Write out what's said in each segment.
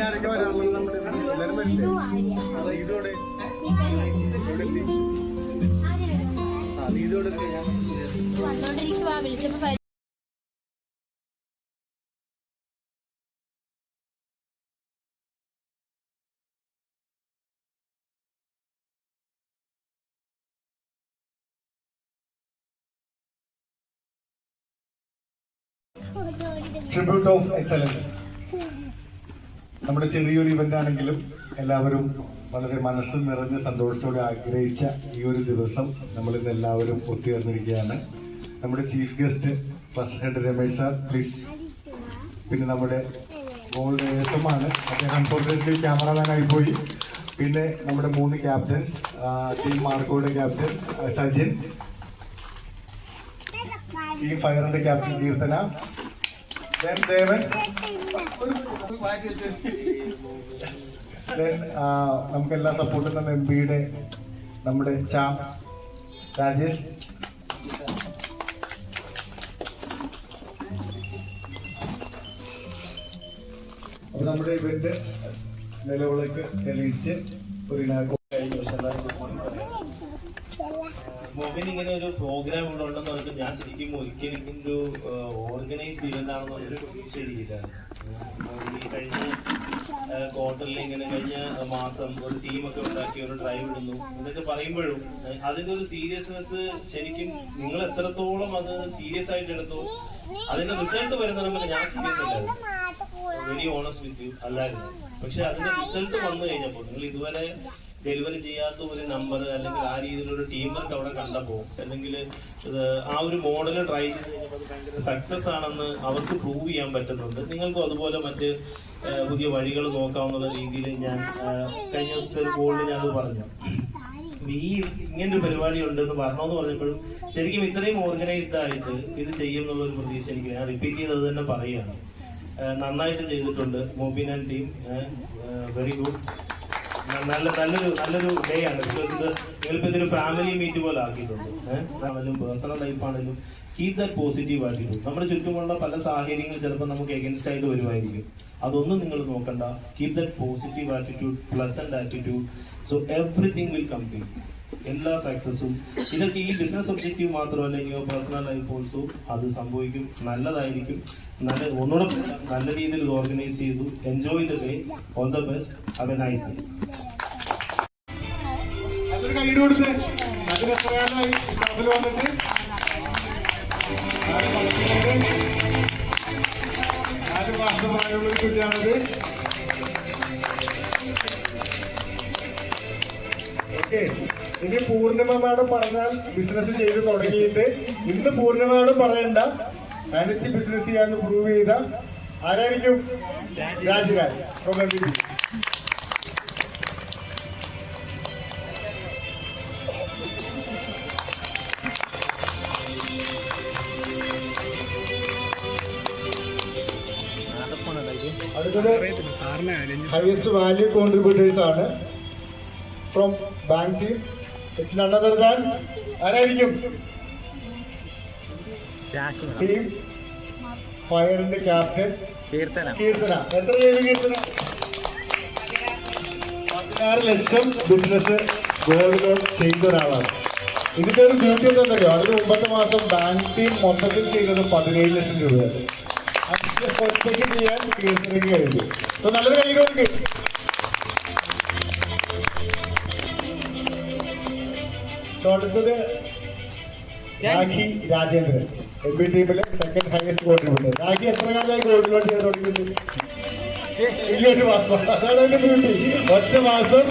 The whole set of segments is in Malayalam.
ഞാനൊക്കെ വരാനുള്ളത് നമ്മുടെ എല്ലാവരും വരില്ലേ? അതെ ഇതോടെ ഇതോടെ വിളിച്ചപ്പോ ട്രിബ്യൂട്ട് ഓഫ് എക്സലൻസ് നമ്മുടെ ചെറിയൊരു ഇവന്റ് ആണെങ്കിലും എല്ലാവരും വളരെ മനസ്സ് നിറഞ്ഞ സന്തോഷത്തോടെ ആഗ്രഹിച്ച ഈ ഒരു ദിവസം നമ്മൾ ഇന്ന് എല്ലാവരും ഒത്തുചേർന്നിരിക്കുകയാണ്. നമ്മുടെ chief guest first head Ramesh sir please. പിന്നെ നമ്മുടെ ഗോൾഡ് ഏസമാണ്, അദ്ദേഹം അൺഫോർച്ചുനേറ്റ്ലി ക്യാമറമാൻ ആയിപ്പോയി. പിന്നെ നമ്മുടെ 3 ക്യാപ്റ്റൻസ്, ടീം മാർക്കോയുടെ ക്യാപ്റ്റൻ സജിൻ, ടീം ഫയറിന്റെ ക്യാപ്റ്റൻ കീർത്തന, ദേവൻ, നമുക്കെല്ലാം സപ്പോർട്ട് തന്ന MP-യുടെ നമ്മുടെ ചാം രാജേഷ്, അപ്പൊ നമ്മുടെ ഇവന്റ് നിലവിളക്ക് തെളിയിച്ച് ഒരു മൊബൈൽ ഇങ്ങനെ ഒരു പ്രോഗ്രാം ഇവിടെ ഉണ്ടെന്ന് പറഞ്ഞിട്ട് ഞാൻ ശരിക്കും ഒരിക്കലും ഒരു ഓർഗനൈസ്ഡ് ഇവന്റ് ആണെന്ന് ഒരു പ്രതീക്ഷയില്ല. ഈ കഴിഞ്ഞ ക്വാർട്ടറിൽ ഇങ്ങനെ കഴിഞ്ഞ മാസം ഒരു ടീമൊക്കെ ഉണ്ടാക്കി ഒരു ഡ്രൈവ് ഇടുന്നു എന്നൊക്കെ പറയുമ്പോഴും അതിന്റെ ഒരു സീരിയസ്നെസ് ശരിക്കും നിങ്ങൾ എത്രത്തോളം അത് സീരിയസ് ആയിട്ട് എടുത്തു, അതിന്റെ റിസൾട്ട് വരുന്ന ഞാൻ സീരിയസ് അല്ലായിരുന്നു, വെരി ഓണസ്റ്റ് വിത്ത് യു അല്ലായിരുന്നു. പക്ഷെ അതിന്റെ റിസൾട്ട് വന്നു കഴിഞ്ഞപ്പോൾ നിങ്ങൾ ഇതുവരെ ഡെലിവറി ചെയ്യാത്ത ഒരു നമ്പർ അല്ലെങ്കിൽ ആ രീതിയിലൊരു ടീം വർക്ക് അവിടെ കണ്ടപ്പോൾ അല്ലെങ്കിൽ ആ ഒരു മോഡൽ ട്രൈ ചെയ്ത് കഴിഞ്ഞപ്പോൾ അത് ഭയങ്കര സക്സസ് ആണെന്ന് അവർക്ക് പ്രൂവ് ചെയ്യാൻ പറ്റുന്നുണ്ട്. നിങ്ങൾക്കും അതുപോലെ മറ്റ് പുതിയ വഴികൾ നോക്കാവുന്ന രീതിയിൽ ഞാൻ കഴിഞ്ഞ ദിവസത്തെ ഒരു കോളിൽ ഞാനത് പറഞ്ഞു. ഈ ഇങ്ങനൊരു പരിപാടി ഉണ്ടെന്ന് പറഞ്ഞോന്ന് പറഞ്ഞപ്പോഴും ശരിക്കും ഇത്രയും ഓർഗനൈസ്ഡ് ആയിട്ട് ഇത് ചെയ്യും എന്നുള്ളൊരു പ്രതീക്ഷ എനിക്ക്, ഞാൻ റിപ്പീറ്റ് ചെയ്തത് തന്നെ പറയുകയാണ്. നന്നായിട്ട് ചെയ്തിട്ടുണ്ട് Mobin and team, very good. നല്ലൊരു ഡേ ആണ്. ബിക്കോസ് ഇത് നിങ്ങളിപ്പോൾ ഇതൊരു ഫാമിലി മീറ്റ് പോലെ ആക്കിയിട്ടുണ്ട്. ആണെങ്കിലും പേഴ്സണൽ ലൈഫ് ആണെങ്കിലും കീപ് ദാറ്റ് പോസിറ്റീവ് ആറ്റിറ്റ്യൂഡ്. നമ്മുടെ ചുറ്റുമുള്ള പല സാഹചര്യങ്ങൾ ചിലപ്പോൾ നമുക്ക് എഗൻസ്റ്റ് ആയിട്ട് വരുമായിരിക്കും, അതൊന്നും നിങ്ങൾ നോക്കണ്ട. Keep that positive attitude, pleasant attitude, so everything will complete. എല്ലാ സക്സസും ഇതൊക്കെ ഈ ബിസിനസ് ഒബ്ജക്റ്റീവ് മാത്രമല്ല, യുവർ പേഴ്സണൽ ലൈഫ് ഓൾസോ അത് സംഭവിക്കും, നല്ലതായിരിക്കും. ഒന്നുകൂടെ നല്ല രീതിയിൽ ഓർഗനൈസ് ചെയ്തു. Enjoy the day, all the best, have A nice day. അതൊരു കൈ കൊടുത്ത് അതിന് എത്രയായി സ്റ്റാഫിൽ വന്നിട്ട് 4 മാസം പ്രായമുള്ള ഒരു കുട്ടിയാണിത്. ഓക്കെ, ഇനി പൂർണിമ മാഡം പറഞ്ഞാൽ ബിസിനസ് ചെയ്ത് തുടങ്ങിയിട്ട് ഇന്ന് പൂർണിമ മാഡം പറയണ്ട, തനിച്ച് ബിസിനസ് ചെയ്യാന്ന് പ്രൂവ് ചെയ്ത ആരായിരിക്കും? രാജ്രാജ്. അടുത്തത് ഹൈയസ്റ്റ് വാല്യൂ കോൺട്രിബ്യൂട്ടേഴ്സ് ആണ് from bank team. It's none other than ആരായിരിക്കും? ടീം ഫയറിന്റെ ക്യാപ്റ്റൻ കീർത്തന. എത്ര ചെയ്തു കീർത്തന? 16 ലക്ഷം ബിസിനസ് ഗോൾഡ് ലോൺ ചെയ്ത ഒരാളാണ്. ഇതിന്റെ ഒരു ബ്യൂട്ടി എന്താണെന്നറിയോ? അതിന് മുമ്പത്തെ മാസം ബാങ്ക് ടീം മൊത്തത്തിൽ ചെയ്തത് 17 ലക്ഷം രൂപയാണ്. അതിന്റെ ഒറ്റയ്ക്ക് ചെയ്യാൻ കീർത്തനയ്ക്ക് കഴിഞ്ഞു. അപ്പൊ നല്ലൊരു കൈകൊണ്ട്. അടുത്തത് രാഖി രാജേന്ദ്രൻ, MP ടീമിലെ സെക്കൻഡ് ഹയസ്റ്റ് കോൺട്രിബ്യൂട്ടർ. രാഖി എത്ര കാലമായി ഗോൾഡ് ലോൺ ചെയ്ത് തുടങ്ങിയത്? ഈ ഒരു മാസം. അതാണ് അതിന്റെ ബ്യൂട്ടി. ഒറ്റ മാസം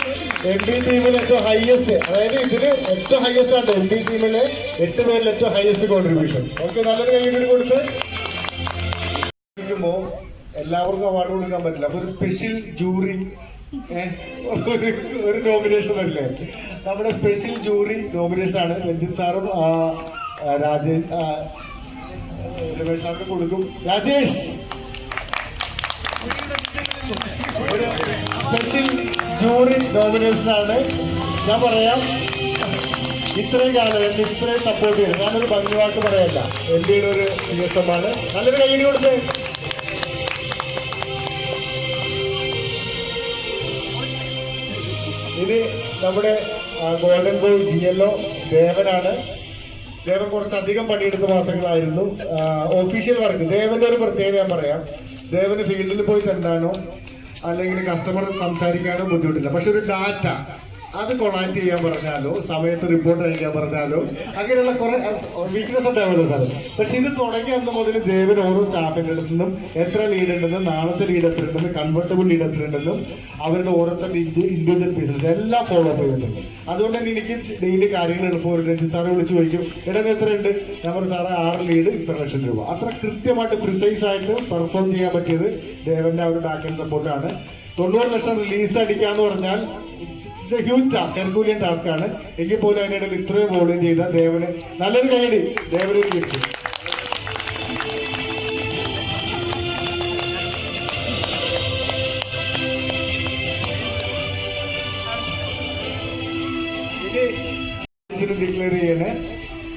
MP ടീമിൽ ഏറ്റവും ഹയസ്റ്റ്, അതായത് ഇതിന് ഏറ്റവും ഹയസ്റ്റ് ആണ് MP ടീമിലെ 8 പേരിൽ ഏറ്റവും ഹയസ്റ്റ് കോൺട്രിബ്യൂഷൻ. ഓക്കെ, നല്ലൊരു കൈയ്യടി കൊടുത്ത്. എല്ലാവർക്കും അവാർഡ് കൊടുക്കാൻ പറ്റില്ല, അപ്പൊ ഒരു സ്പെഷ്യൽ ജൂറി, ഒരു നോമിനേഷൻ അല്ലേ? നമ്മുടെ സ്പെഷ്യൽ ജൂറി നോമിനേഷൻ ആണ്. രഞ്ജിത്ത് സാറും രമേശ് സാറിന് കൊടുക്കും. രാജേഷ്, ഒരു സ്പെഷ്യൽ ജൂറി നോമിനേഷൻ ആണ്. ഞാൻ പറയാം, ഇത്രയും കാലം എന്നെ ഇത്രയും സപ്പോർട്ട് ചെയ്തു. ഞാനൊരു ഭംഗിവാക്ക് പറയല്ല, എന്റെയുടെ ഒരു CSM ആണ്. നല്ലൊരു കൈയ്യടി കൊടുത്തേ. ഇത് നമ്മുടെ ഗോൾഡൻ ബോയ് GLO ദേവനാണ്. ദേവൻ കുറച്ചധികം പണിയെടുത്ത മാസങ്ങളായിരുന്നു. ഒഫീഷ്യൽ വർക്ക് ദേവന്റെ ഒരു പ്രത്യേകത ഞാൻ പറയാം. ദേവന് ഫീൽഡിൽ പോയി കണ്ടാനോ അല്ലെങ്കിൽ കസ്റ്റമർ സംസാരിക്കാനോ ബുദ്ധിമുട്ടില്ല. പക്ഷെ ഒരു ഡാറ്റ അത് കൊളാക്ട് ചെയ്യാൻ പറഞ്ഞാലോ സമയത്ത് റിപ്പോർട്ട് അയക്കാൻ പറഞ്ഞാലോ അങ്ങനെയുള്ള കുറെ വീക്ക്നെസ് ഉണ്ടാവുമല്ലോ സാറ്. പക്ഷെ ഇത് തുടങ്ങിയ അന്ന് മുതൽ ദേവൻ ഓരോ സ്റ്റാഫിൻ്റെ അടുത്ത് നിന്നും എത്ര ലീഡ് ഉണ്ടെന്നും നാളത്തെ ലീഡ് എത്ര ഉണ്ടെന്നും കൺവേർട്ടബിൾ ലീഡ് എത്ര ഉണ്ടെന്നും അവരുടെ ഓരോരുത്തരുടെ ഇൻഡിവിജ്വൽ ബിസിനസ് എല്ലാം ഫോളോ അപ്പ് ചെയ്തിട്ടുണ്ട്. അതുകൊണ്ട് തന്നെ എനിക്ക് ഡെയിലി കാര്യങ്ങൾ എളുപ്പം ഒരു രഞ്ജിത് സാറെ വിളിച്ച് ചോദിക്കും, എടാ എത്രയുണ്ട്? ഞാൻ പറഞ്ഞു സാറേ 6 ലീഡ് ഇത്ര ലക്ഷം രൂപ. അത്ര കൃത്യമായിട്ട് പ്രിസൈസ് ആയിട്ട് പെർഫോം ചെയ്യാൻ പറ്റിയത് ദേവന്റെ ആ ഒരു ബാക്ക് ആൻഡ് സപ്പോർട്ടാണ്. 90 ലക്ഷം റിലീസ് അടിക്കാന്ന് പറഞ്ഞാൽ it's A huge task, Herculean task ആണ്. എങ്കിൽ പോലും അതിനിടയിൽ ഇത്രയും വോളിയം ചെയ്ത ദേവന് നല്ലൊരു കൈയടി. ദേവന് ഗിഫ്റ്റ്. ഇനി ഡിക്ലെയർ ചെയ്യണേ.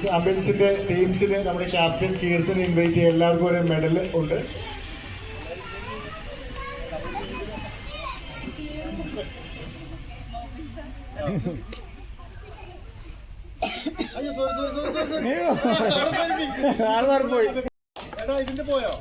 ചാമ്പ്യൻസിന്റെ ടീംസിന് നമ്മുടെ ക്യാപ്റ്റൻ കീർത്തൻ ഇൻവൈറ്റ് ചെയ്യുക. എല്ലാവർക്കും ഒരു മെഡൽ ഉണ്ട്. ഇതിന്റെ പോയോ?